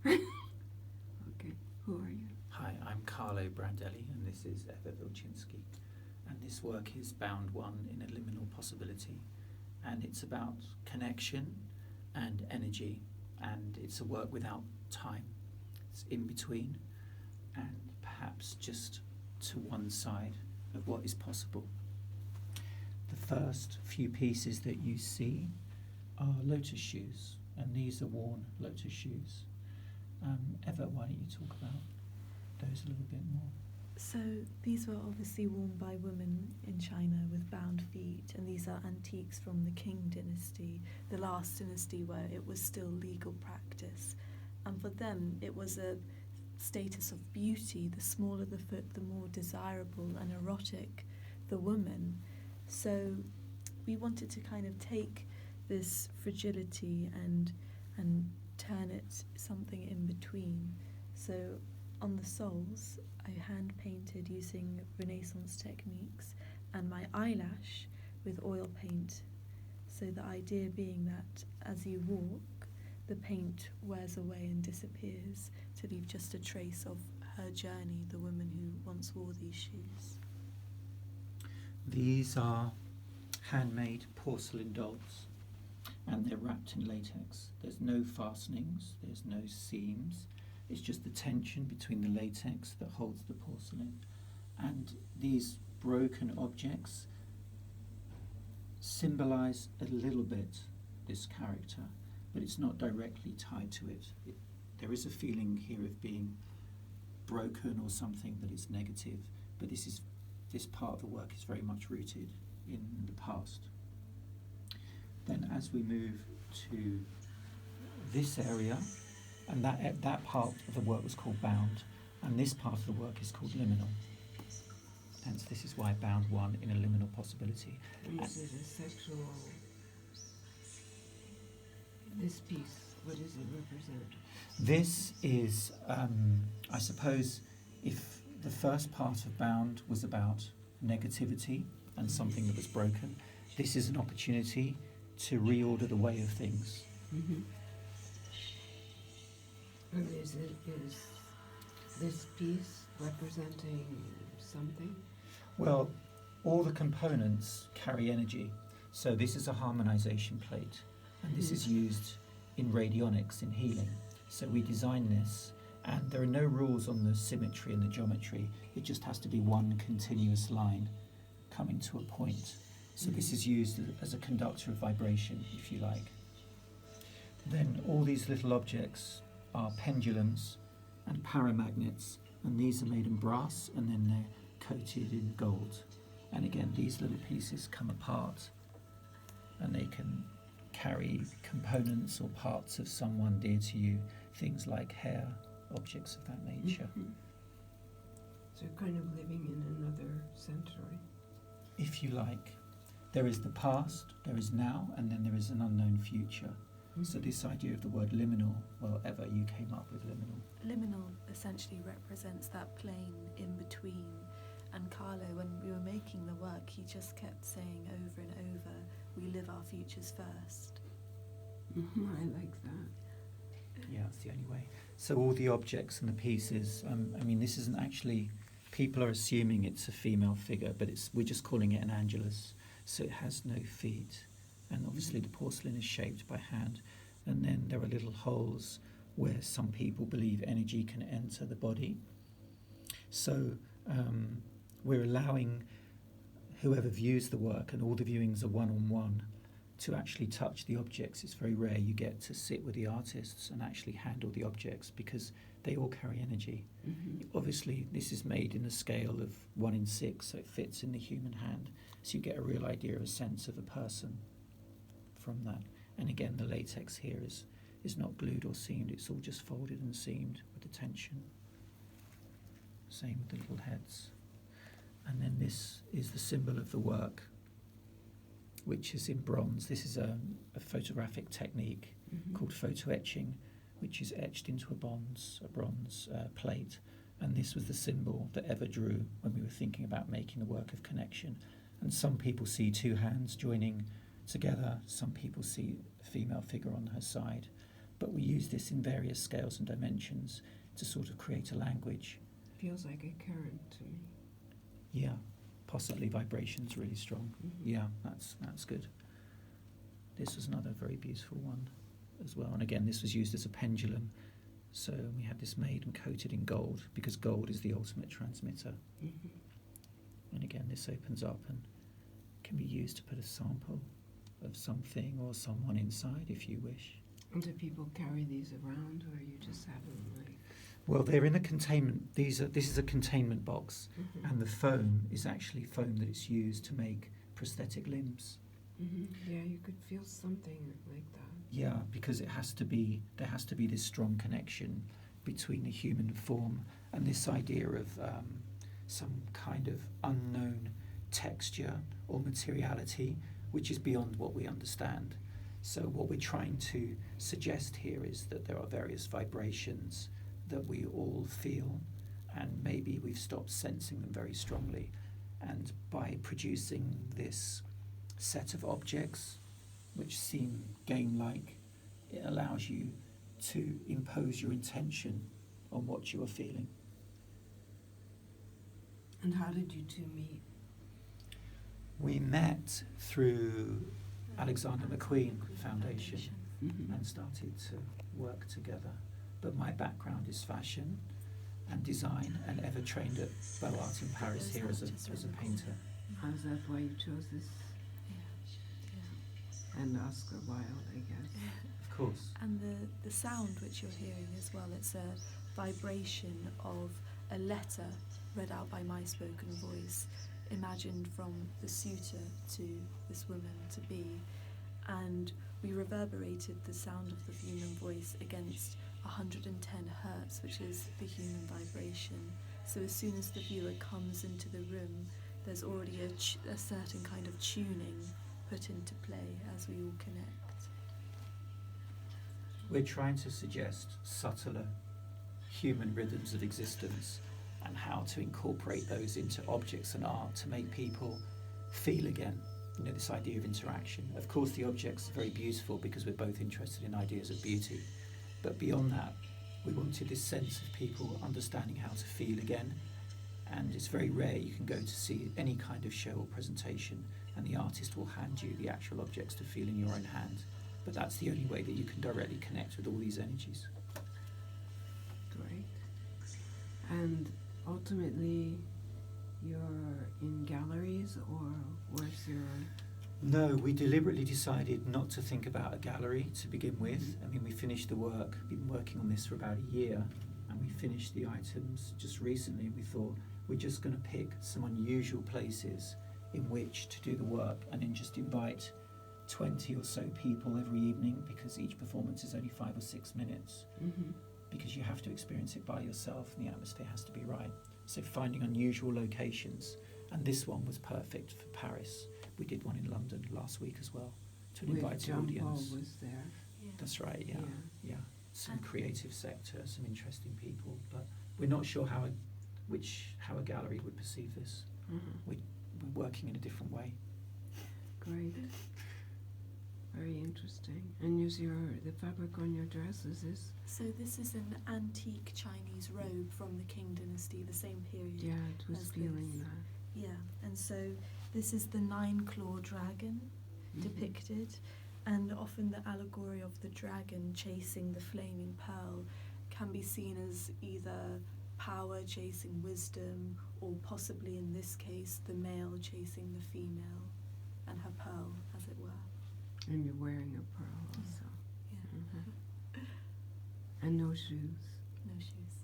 Okay, who are you? Hi, I'm Carlo Brandelli, and this is Ewa Wilcznska. And this work is bound 1 in A Liminal Possibility. And it's about connection and energy. And it's a work without time. It's in between and perhaps just to one side of what is possible. The first few pieces that you see are Lotus Shoes, and these are worn Lotus Shoes. Ewa, why don't you talk about those a little bit more? So these were obviously worn by women in China with bound feet, and these are antiques from the Qing dynasty, the last dynasty where it was still legal practice. And for them, it was a status of beauty. The smaller the foot, the more desirable and erotic the woman. So we wanted to kind of take this fragility and turn it something in between. So on the soles, I hand painted using Renaissance techniques and my eyelash with oil paint. So the idea being that as you walk, the paint wears away and disappears to leave just a trace of her journey, the woman who once wore these shoes. These are handmade porcelain dolls, and they're wrapped in latex. There's no fastenings, there's no seams. It's just the tension between the latex that holds the porcelain. And these broken objects symbolize a little bit this character, but it's not directly tied to it. There is a feeling here of being broken or something that is negative, but this part of the work is very much rooted in the past. Then as we move to this area, and that part of the work was called bound, and this part of the work is called liminal. Hence this is why bound 1 in A Liminal Possibility. Is it a sexual... This piece, what does it represent? This is, I suppose, if the first part of bound was about negativity and something that was broken, this is an opportunity to reorder the way of things. Mm-hmm. And is this piece representing something? Well, all the components carry energy. So this is a harmonization plate, and this is used in radionics, in healing. So we design this, and there are no rules on the symmetry and the geometry. It just has to be one continuous line coming to a point. So this is used as a conductor of vibration, if you like. Then all these little objects are pendulums and paramagnets, and these are made in brass, and then they're coated in gold. And again, these little pieces come apart, and they can carry components or parts of someone dear to you, things like hair, objects of that nature. Mm-hmm. So you're kind of living in another century. If you like. There is the past, there is now, and then there is an unknown future. Mm-hmm. So this idea of the word liminal, well, Ewa, you came up with liminal. Liminal essentially represents that plane in between. And Carlo, when we were making the work, he just kept saying over and over, we live our futures first. Mm-hmm, I like that. Yeah, that's the only way. So all the objects and the pieces, I mean, this isn't actually, people are assuming it's a female figure, but we're just calling it an angelus. So it has no feet. And obviously the porcelain is shaped by hand. And then there are little holes where some people believe energy can enter the body. So we're allowing whoever views the work, and all the viewings are one-on-one, to actually touch the objects. It's very rare you get to sit with the artists and actually handle the objects because they all carry energy. Mm-hmm. Obviously, this is made in a scale of 1 in 6, so it fits in the human hand. So you get a real idea of a sense of a person from that. And again, the latex here is not glued or seamed. It's all just folded and seamed with the tension. Same with the little heads. And then this is the symbol of the work, which is in bronze. This is a photographic technique called photo etching, which is etched into a bronze plate. And this was the symbol that Ewa drew when we were thinking about making the work of connection. And some people see 2 hands joining together. Some people see a female figure on her side. but we use this in various scales and dimensions to sort of create a language. Feels like a current to me. Yeah, possibly vibration's really strong. Mm-hmm. Yeah, that's good. This was another very beautiful one as well. And again, this was used as a pendulum. So we had this made and coated in gold because gold is the ultimate transmitter. Mm-hmm. And again, this opens up and can be used to put a sample of something or someone inside if you wish. And do people carry these around, or you just have them like? Well, they're in a containment. This is a containment box, Mm-hmm. and the foam is actually foam that is used to make prosthetic limbs. Mm-hmm. Yeah, you could feel something like that. Yeah, because there has to be this strong connection between the human form and this idea of some kind of unknown texture or materiality, which is beyond what we understand. So what we're trying to suggest here is that there are various vibrations that we all feel, and maybe we've stopped sensing them very strongly. And by producing this set of objects, which seem game-like, it allows you to impose your intention on what you are feeling. And how did you two meet? We met through Alexander McQueen Foundation Mm-hmm. and started to work together. But my background is fashion and design, and ever trained at Beaux Arts in Paris here as a painter. Is that why you chose this? And Oscar Wilde, I guess. Of course. And the sound which you're hearing as well, it's a vibration of a letter read out by my spoken voice, imagined from the suitor to this woman to be. And we reverberated the sound of the human voice against 110 hertz, which is the human vibration. So as soon as the viewer comes into the room, there's already a certain kind of tuning put into play as we all connect. We're trying to suggest subtler human rhythms of existence and how to incorporate those into objects and art to make people feel again. You know, this idea of interaction. Of course, the objects are very beautiful because we're both interested in ideas of beauty. But beyond that, we wanted this sense of people understanding how to feel again. And it's very rare you can go to see any kind of show or presentation and the artist will hand you the actual objects to feel in your own hand. But that's the only way that you can directly connect with all these energies. Great. And ultimately, you're in galleries, or where's your... No, we deliberately decided not to think about a gallery to begin with. I mean, we finished the work, been working on this for about a year, and we finished the items just recently. We thought we're just going to pick some unusual places in which to do the work and then just invite 20 or so people every evening, because each performance is only 5 or 6 minutes, Mm-hmm. because you have to experience it by yourself and the atmosphere has to be right. So finding unusual locations, and this one was perfect for Paris. We did one in London last week as well, to an invited John Paul audience. was there. Yeah. That's right, yeah, Yeah. yeah. Some And- creative sector, some interesting people, but we're not sure how a gallery would perceive this. Mm-hmm. We're working in a different way. Great. Very interesting. And use the fabric on your dress, is this? So this is an antique Chinese robe from the Qing dynasty, the same period. Yeah, it was As feeling this. that. Yeah, and so this is the 9-claw dragon Mhm. depicted, and often the allegory of the dragon chasing the flaming pearl can be seen as either power chasing wisdom, or possibly in this case the male chasing the female and her pearl, as it were. And you're wearing a pearl also. Yeah. Mhm. And no shoes. No shoes.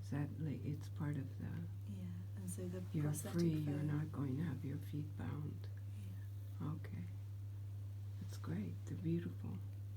Is that like it's part of the... Yeah, and so the You're prosthetic free, you're foam- not going to have your feet bound. Yeah. Okay. That's great. They're beautiful.